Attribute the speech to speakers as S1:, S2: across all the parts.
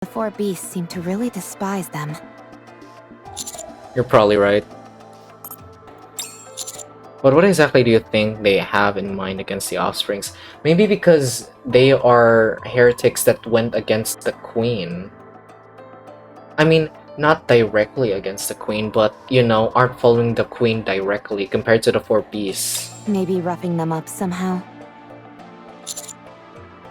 S1: The four beasts seem to really despise them.
S2: You're probably right. But what exactly do you think they have in mind against the offsprings? Maybe because they are heretics that went against the queen. I mean, not directly against the queen, but, you know, aren't following the queen directly compared to the four beasts.
S1: Maybe roughing them up somehow.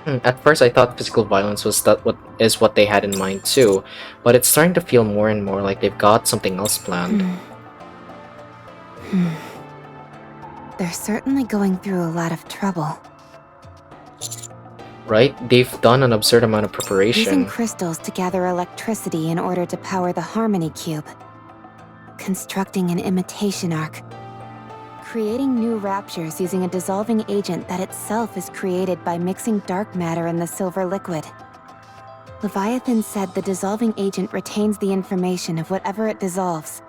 S2: At first I thought physical violence was what they had in mind too, but it's starting to feel more and more like they've got something else planned.
S1: They're certainly going through a lot of trouble.
S2: Right? They've done an absurd amount of preparation.
S1: Using crystals to gather electricity in order to power the Harmony Cube. Constructing an imitation arc. Creating new raptures using a dissolving agent that itself is created by mixing dark matter in the silver liquid. Leviathan said the dissolving agent retains the information of whatever it dissolves.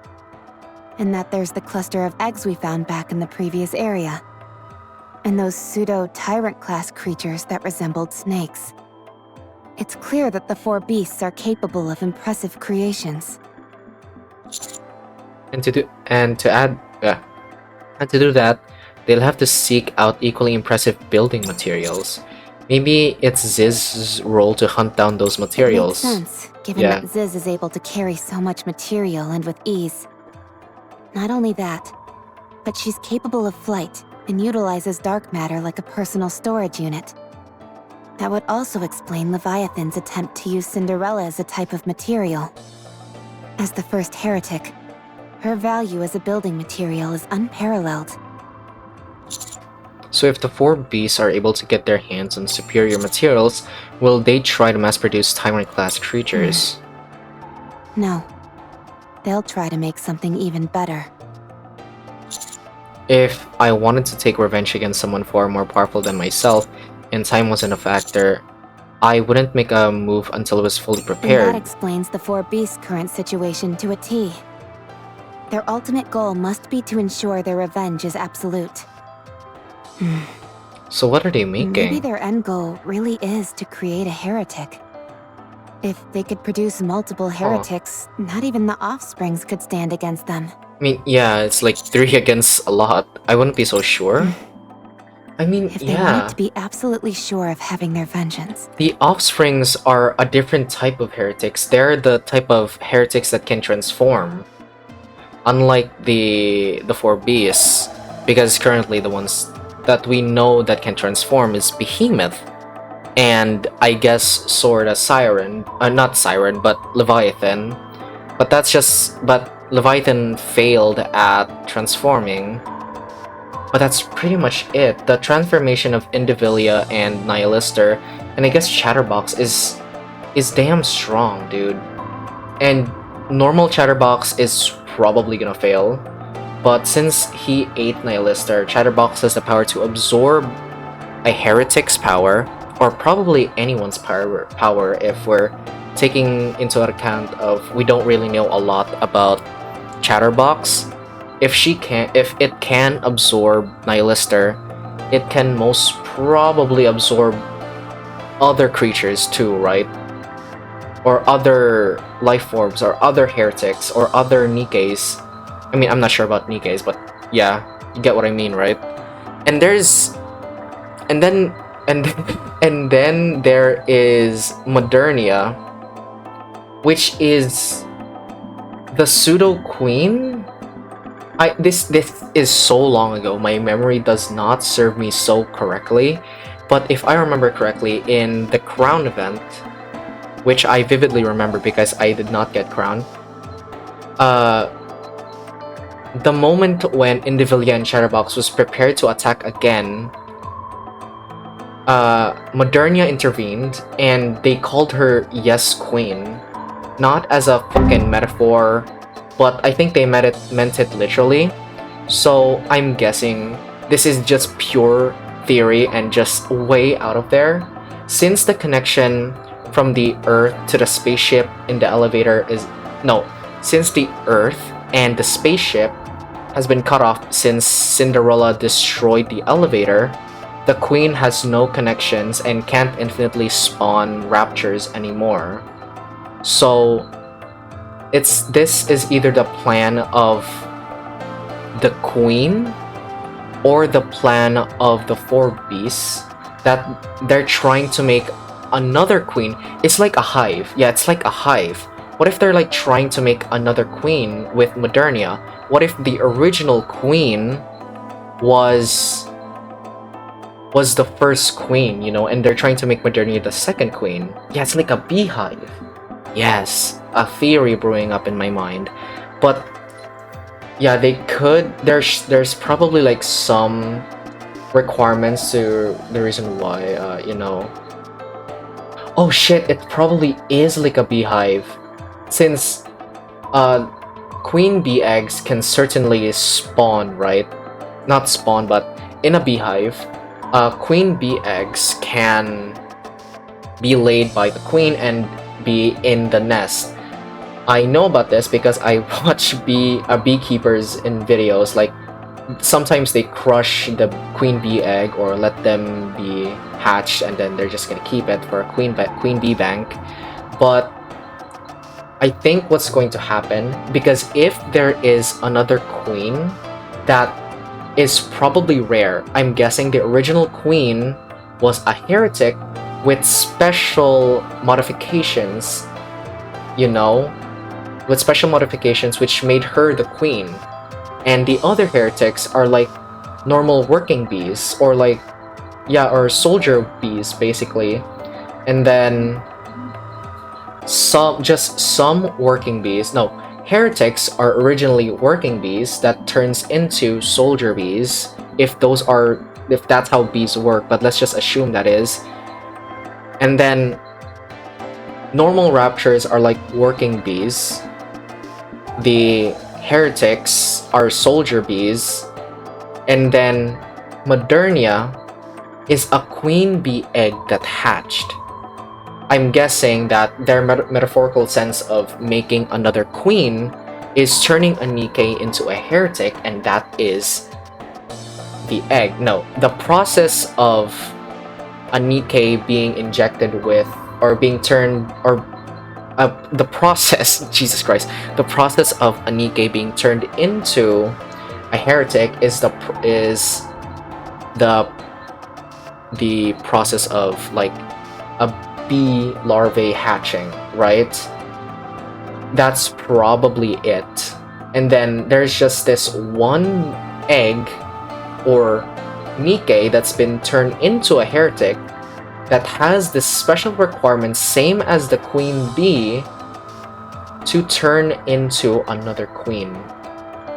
S1: And that there's the cluster of eggs we found back in the previous area. And those pseudo-tyrant-class creatures that resembled snakes. It's clear that the four beasts are capable of impressive creations.
S2: And to do that, they'll have to seek out equally impressive building materials. Maybe it's Ziz's role to hunt down those materials.
S1: Makes sense, given that Ziz is able to carry so much material and with ease. Not only that, but she's capable of flight and utilizes dark matter like a personal storage unit. That would also explain Leviathan's attempt to use Cinderella as a type of material. As the first heretic, her value as a building material is unparalleled.
S2: So if the four beasts are able to get their hands on superior materials, will they try to mass-produce Tyrant-class creatures?
S1: No. They'll try to make something even better.
S2: If I wanted to take revenge against someone far more powerful than myself, and time wasn't a factor, I wouldn't make a move until it was fully prepared.
S1: And that explains the four beasts' current situation to a T. Their ultimate goal must be to ensure their revenge is absolute.
S2: So what are they making?
S1: Maybe their end goal really is to create a heretic. If they could produce multiple heretics, not even the offsprings could stand against them.
S2: I mean, yeah, it's like 3 against a lot. I wouldn't be so sure. I mean,
S1: If they wanted to be absolutely sure of having their vengeance.
S2: The offsprings are a different type of heretics. They're the type of heretics that can transform. Unlike the four beasts, because currently the ones that we know that can transform is Behemoth, and I guess sorta Siren, not Siren, but Leviathan. But Leviathan failed at transforming. But that's pretty much it. The transformation of Indivilia and Nihilister, and I guess Chatterbox is damn strong, dude. And normal Chatterbox is probably gonna fail, but since he ate Nihilister, Chatterbox has the power to absorb a heretic's power, or probably anyone's power if we're taking into account of we don't really know a lot about Chatterbox. If it can absorb Nihilister, it can most probably absorb other creatures too, right? Or other life forms, or other heretics, or other Nikkes. I mean, I'm not sure about Nikkes, but yeah, you get what I mean, right? And then there is Modernia, which is the pseudo queen. This is so long ago. My memory does not serve me so correctly, but if I remember correctly, in the crown event, which I vividly remember because I did not get crowned, the moment when Indivilia and Chatterbox was prepared to attack again, Modernia intervened and they called her Yes Queen, not as a fucking metaphor, but I think they meant it literally. So I'm guessing this is just pure theory and just way out of there, since the connection from the Earth to the spaceship in the elevator since the Earth and the spaceship has been cut off since Cinderella destroyed the elevator, the Queen has no connections and can't infinitely spawn raptures anymore. So this is either the plan of the queen or the plan of the four beasts, that they're trying to make another queen. It's like a hive. Yeah, it's like a hive. What if they're like trying to make another queen with Modernia? What if the original queen was the first queen, you know, and they're trying to make Modernia the second queen? Yeah, it's like a beehive. Yes, a theory brewing up in my mind. But yeah, they could. There's probably like some requirements to the reason why, you know. Oh shit! It probably is like a beehive, since queen bee eggs can certainly spawn, right? Not spawn, but in a beehive, queen bee eggs can be laid by the queen and be in the nest. I know about this because I watch beekeepers in videos. Like sometimes they crush the queen bee egg or let them be hatched, and then they're just gonna keep it for a queen bee bank. But I think what's going to happen, because if there is another queen that is probably rare, I'm guessing the original queen was a heretic with special modifications, you know, with special modifications which made her the queen, and the other heretics are like normal working bees, or like, yeah, or soldier bees basically, and then some working bees. No, heretics are originally working bees that turns into soldier bees, if that's how bees work, but let's just assume that is. And then normal raptors are like working bees, the heretics are soldier bees, and then Modernia is a queen bee egg that hatched. I'm guessing that their metaphorical sense of making another queen is turning a Nikke into a heretic, and that is the egg. No, the process of a Nikke being injected with, or being turned, or the process, Jesus Christ, the process of a Nikke being turned into a heretic is the process of like a bee larvae hatching, right? That's probably it. And then there's just this one egg or Nikke that's been turned into a heretic that has this special requirement, same as the queen bee, to turn into another queen.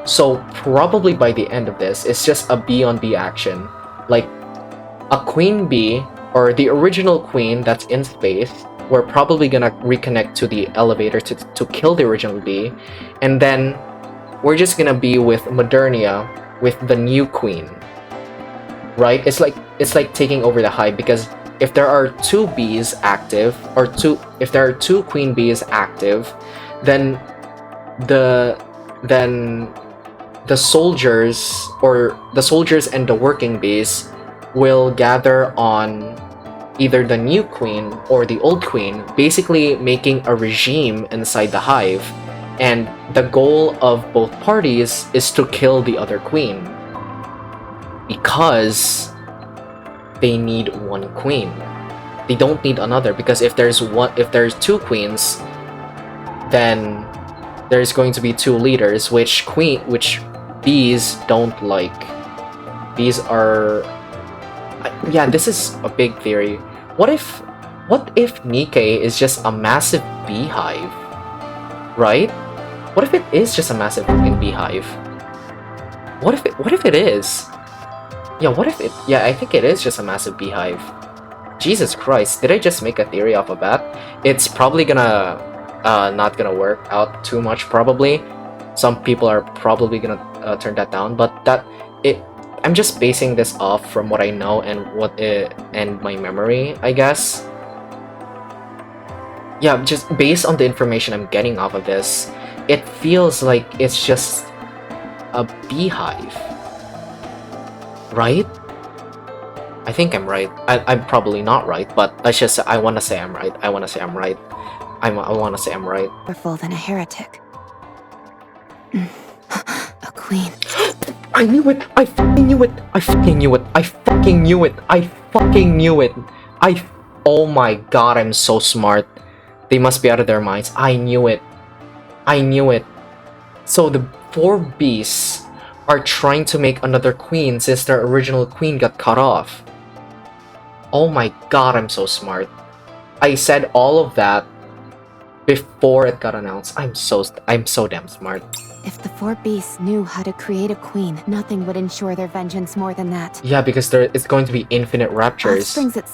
S2: So probably by the end of this, it's just a bee on bee action. Like a queen bee, or the original queen that's in space, we're probably gonna reconnect to the elevator to kill the original bee, and then we're just gonna be with Modernia with the new queen, right? It's like taking over the hive, because if there are two bees active, or if there are two queen bees active, then the soldiers, or the soldiers and the working bees, will gather on either the new queen or the old queen, basically making a regime inside the hive, and the goal of both parties is to kill the other queen, because they need one queen. They don't need another, because if there's two queens, then there's going to be two leaders, which bees don't like. Bees are, yeah, this is a big theory. What if Nikke is just a massive beehive, right? What if it is just a massive fucking beehive? What if it is? Yeah, what if it? Yeah, I think it is just a massive beehive. Jesus Christ, did I just make a theory off of that? It's probably gonna not gonna work out too much, probably. Some people are probably gonna turn that down, but I'm just basing this off from what I know and my memory, I guess. Yeah, just based on the information I'm getting off of this, it feels like it's just a beehive, right? I think I'm right. I'm probably not right, but I want to say I'm right. I want to say I'm right.
S1: powerful than a heretic. A queen.
S2: I knew it! I fucking knew it! I fucking knew it! I fucking knew it! I fucking knew it! Oh my god, I'm so smart. They must be out of their minds. I knew it. I knew it. So the 4 beasts are trying to make another queen since their original queen got cut off. Oh my god, I'm so smart. I said all of that before it got announced. I'm so damn smart.
S1: If the 4 beasts knew how to create a queen, nothing would ensure their vengeance more than that.
S2: Yeah, because it's going to be infinite raptures.
S1: Offspring's